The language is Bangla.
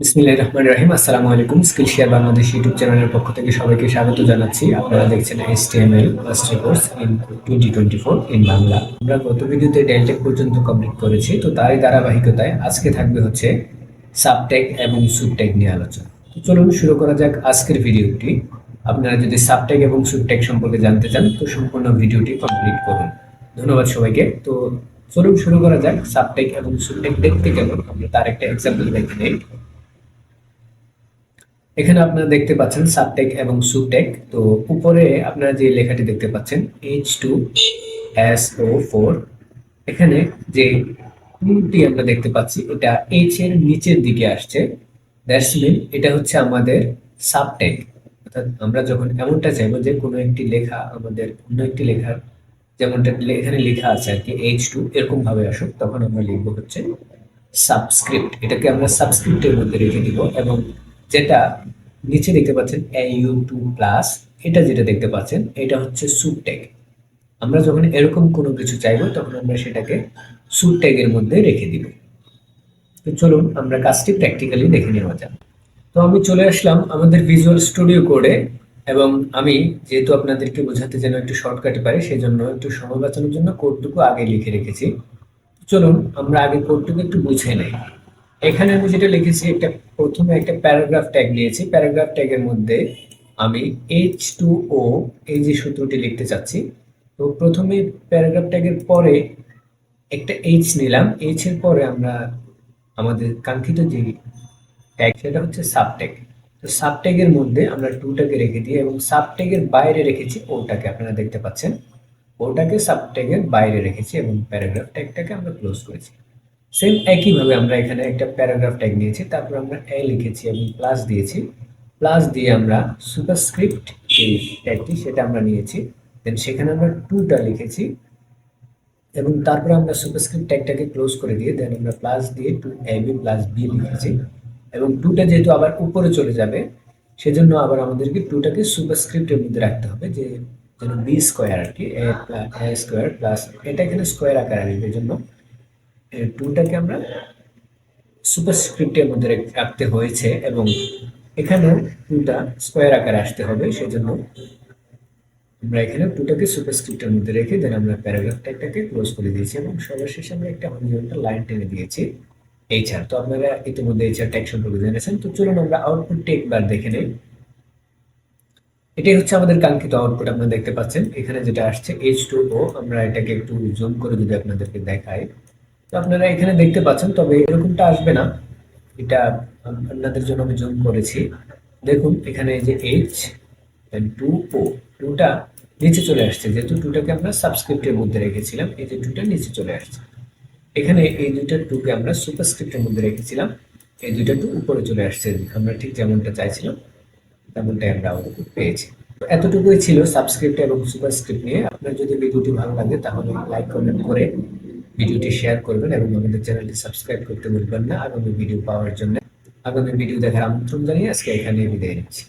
বিসমিল্লাহির রহমানির রহিম। আসসালামু আলাইকুম। স্কিলশেয়ার বাংলাদেশ ইউটিউব চ্যানেলের পক্ষ থেকে সবাইকে স্বাগত জানাচ্ছি। আপনারা দেখছেন HTML master course in 2024 in Bangla. আমরা গত ভিডিওতে ডেলটেক পর্যন্ত কমপ্লিট করেছি, তো তারই ধারাবাহিকতায় আজকে থাকবে হচ্ছে সাবটেগ এবং সুবটেগ নিয়ে আলোচনা। তো চলুন শুরু করা যাক আজকের ভিডিওটি। আপনারা যদি সাবটেগ এবং সুবটেগ সম্পর্কে জানতে চান তো সম্পূর্ণ ভিডিওটি কমপ্লিট করুন। ধন্যবাদ সবাইকে। তো চলুন শুরু করা যাক। সাবটেগ এবং সুবটেগ দেখতে কেমন আমরা তার একটা এক্সাম্পল দেখে নেই। এখানে আপনারা দেখতে পাচ্ছেন সাবটেগ এবং সুবটেগ। তো উপরে আপনারা যে লেখাটি দেখতে পাচ্ছেন H2SO4, এখানে যে কোনটি আমরা দেখতে পাচ্ছি এটা H এর নিচের দিকে আসছে, দ্যাটস মিন এটা হচ্ছে আমাদের সাবটেগ। অর্থাৎ আমরা যখন এমনটা চাইবো যে কোনো একটি লেখা আমাদের অন্য একটি লেখার যেমনটা এখানে লেখা আছে আর কি H2 এরকম ভাবে আসুক, তখন আমরা লিখবো হচ্ছে সাবস্ক্রিপ্ট। এটাকে আমরা সাবস্ক্রিপ্টের মধ্যে রেখে দিব। এবং যেটা নিচে দেখতে পাচ্ছেন AU2 প্লাস, এটা যেটা দেখতে পাচ্ছেন এটা হচ্ছে সুবটেগ। আমরা যখন এরকম কোনো কিছু চাইবো তখন আমরা সেটাকে সুবটেগের মধ্যে রেখে দিব। তো চলুন আমরা কাজটি প্র্যাকটিক্যালি দেখে নেওয়া যাক। তো আমি চলে আসলাম আমাদের ভিজুয়াল স্টুডিও কোডে, এবং আমি যেহেতু আপনাদেরকে বোঝাতে যেন একটু শর্টকাটে পারি সেই জন্য একটু সময় বাঁচানোর জন্য কোডটুকু আগে লিখে রেখেছি। চলুন আমরা আগে কোডটুকু একটু বুঝে নেই। এখানে আমি যেটা লিখেছি একটা প্রথমে একটা প্যারাগ্রাফ ট্যাগ নিয়েছি। প্যারাগ্রাফ ট্যাগের মধ্যে আমি H2O এই যে সূত্রটি লিখতে চাচ্ছি। তো প্রথমে প্যারাগ্রাফ ট্যাগের পরে একটা H নিলাম। H এর পরে আমরা আমাদের কাঙ্ক্ষিত যে ট্যাগ সেটা হচ্ছে সাবট্যাগ। তো সাবট্যাগের মধ্যে আমরা টুটাকে রেখে দিই এবং সাবট্যাগের বাইরে রেখেছি ওটাকে, আপনারা দেখতে পাচ্ছেন ওটাকে সাবট্যাগের বাইরে রেখেছি এবং প্যারাগ্রাফ ট্যাগটাকে আমরা ক্লোজ করেছি। সেম একইভাবে আমরা এখানে একটা প্যারাগ্রাফ ট্যাগ নিয়েছি, তারপর আমরা এ লিখেছি এবং প্লাস দিয়েছি। প্লাস দিয়ে আমরা সুপারস্ক্রিপ্ট যে ট্যাগটি সেটা আমরা নিয়েছি, দেন সেখানে আমরা টুটা লিখেছি এবং তারপর আমরা সুপারস্ক্রিপ্ট ট্যাগটাকে ক্লোজ করে দিয়ে দেন আমরা প্লাস দিয়ে two A B plus B লিখেছি। এবং টুটা যেহেতু আবার উপরে চলে যাবে সেজন্য আবার আমাদেরকে টুটাকে সুপারস্ক্রিপ্টের মধ্যে রাখতে হবে, যে যেন বি স্কোয়ার আর কি এ স্কোয়ার প্লাস এটা এখানে স্কোয়ার আকার আসবে, এই জন্য টুটাকে আমরা সুপারস্ক্রিপ্টের মধ্যে রাখতে হয়েছে এবং এখানেও টুটা স্কোয়ার আকারে আসতে হবে, সেজন্য আমরা এখানে টুটাকে সুপারস্ক্রিপ্টের মধ্যে রেখে দেন আমরা প্যারাগ্রাফ ট্যাগটাকে ক্লোজ করে দিয়েছি এবং সর্বশেষে আমরা একটা হরিজন্টাল লাইন টেনে দিয়েছি এইচআর। তো আপনারা ইতিমধ্যে এইচআর ট্যাগ সম্পর্কে জেনেছেন। তো চলুন আমরা আউটপুটটি একবার দেখে নেই। এটাই হচ্ছে আমাদের কাঙ্ক্ষিত আউটপুট। আপনারা দেখতে পাচ্ছেন এখানে যেটা আসছে H2O। আমরা এটাকে একটু জুম করে যদি আপনাদেরকে দেখাই তো আপনারা এখানে দেখতে পাচ্ছেন, তবে এরকমটা আসবে না। এটা আপনাদের জন্য আমি জুম করেছি। দেখুন এখানে এই যে H and 2O, টুটা নিচে চলে আসছে, যেহেতু টুটাকে আমরা সাবস্ক্রিপ্টের মধ্যে রেখেছিলাম। এই যে টুটা নিচে চলে আসছে। এখানে এই দুইটা টুকে আমরা সুপারস্ক্রিপ্টের মধ্যে রেখেছিলাম, এই দুইটা টু উপরে চলে আসছে। আমরা ঠিক যেমনটা চাইছিলাম তেমনটাই আমরা আউটপুট পেয়েছি। তো এতটুকুই ছিল সাবস্ক্রিপ্ট এবং সুপারস্ক্রিপ্ট নিয়ে। আপনার যদি ভিডিওটি ভালো লাগে তাহলে লাইক কমেন্ট করে ভিডিওটি শেয়ার করবেন এবং আমাদের চ্যানেলটি সাবস্ক্রাইব করতে ভুলবেন না আগামী ভিডিও পাওয়ার জন্য। আগামী ভিডিও দেখার আমন্ত্রণ জানিয়ে আজকে এখানে বিদায় নিচ্ছি।